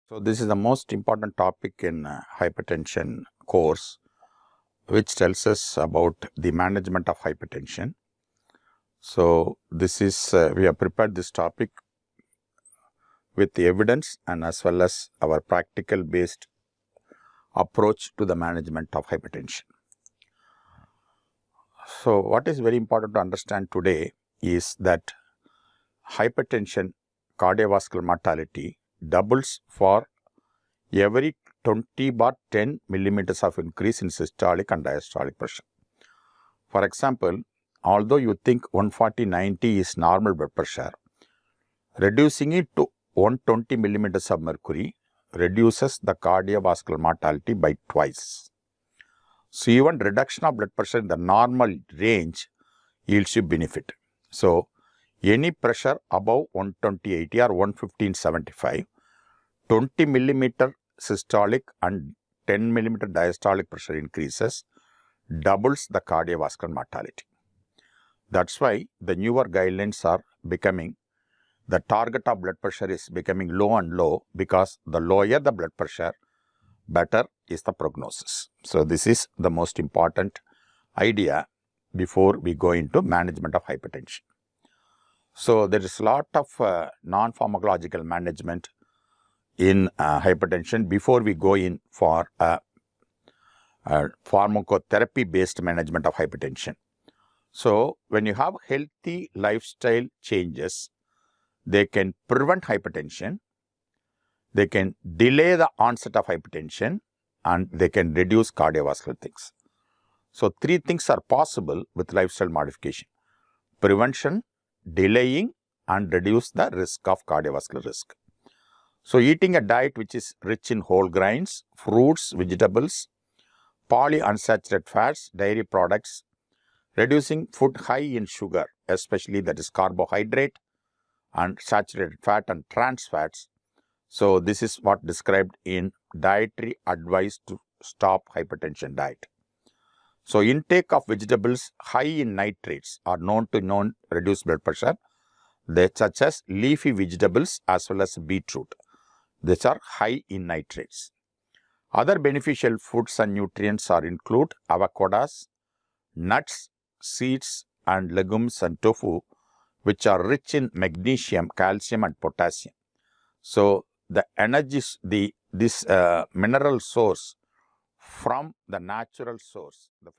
So this is the most important topic in hypertension course, which tells us about the management of hypertension. So this is we have prepared this topic with the evidence and as well as our practical based approach to the management of hypertension. So what is very important to understand today is that hypertension cardiovascular mortality doubles for every 20/10 millimeters of increase in systolic and diastolic pressure. For example, although you think 140/90 is normal blood pressure, reducing it to 120 millimeters of mercury reduces the cardiovascular mortality by twice. So even reduction of blood pressure in the normal range yields you benefit. So any pressure above 120/80 or 115/75, 20 millimeter systolic and 10 millimeter diastolic pressure increases doubles the cardiovascular mortality. That's why the newer guidelines are becoming, the target of blood pressure is becoming low and low, because the lower the blood pressure, better is the prognosis. So this is the most important idea before we go into management of hypertension. So there is a lot of non-pharmacological management in hypertension before we go in for pharmacotherapy based management of hypertension. So when you have healthy lifestyle changes, they can prevent hypertension, they can delay the onset of hypertension, and they can reduce cardiovascular things. So three things are possible with lifestyle modification: prevention, delaying, and reduce the risk of cardiovascular risk. So eating a diet which is rich in whole grains, fruits, vegetables, polyunsaturated fats, dairy products, reducing food high in sugar, especially that is carbohydrate and saturated fat and trans fats. So this is what described in dietary advice to stop hypertension diet. So intake of vegetables high in nitrates are known to reduce blood pressure, such as leafy vegetables as well as beetroot. These are high in nitrates. Other beneficial foods and nutrients are include avocados, nuts, seeds and legumes and tofu, which are rich in magnesium, calcium and potassium. So the energies, this mineral source from the natural source, the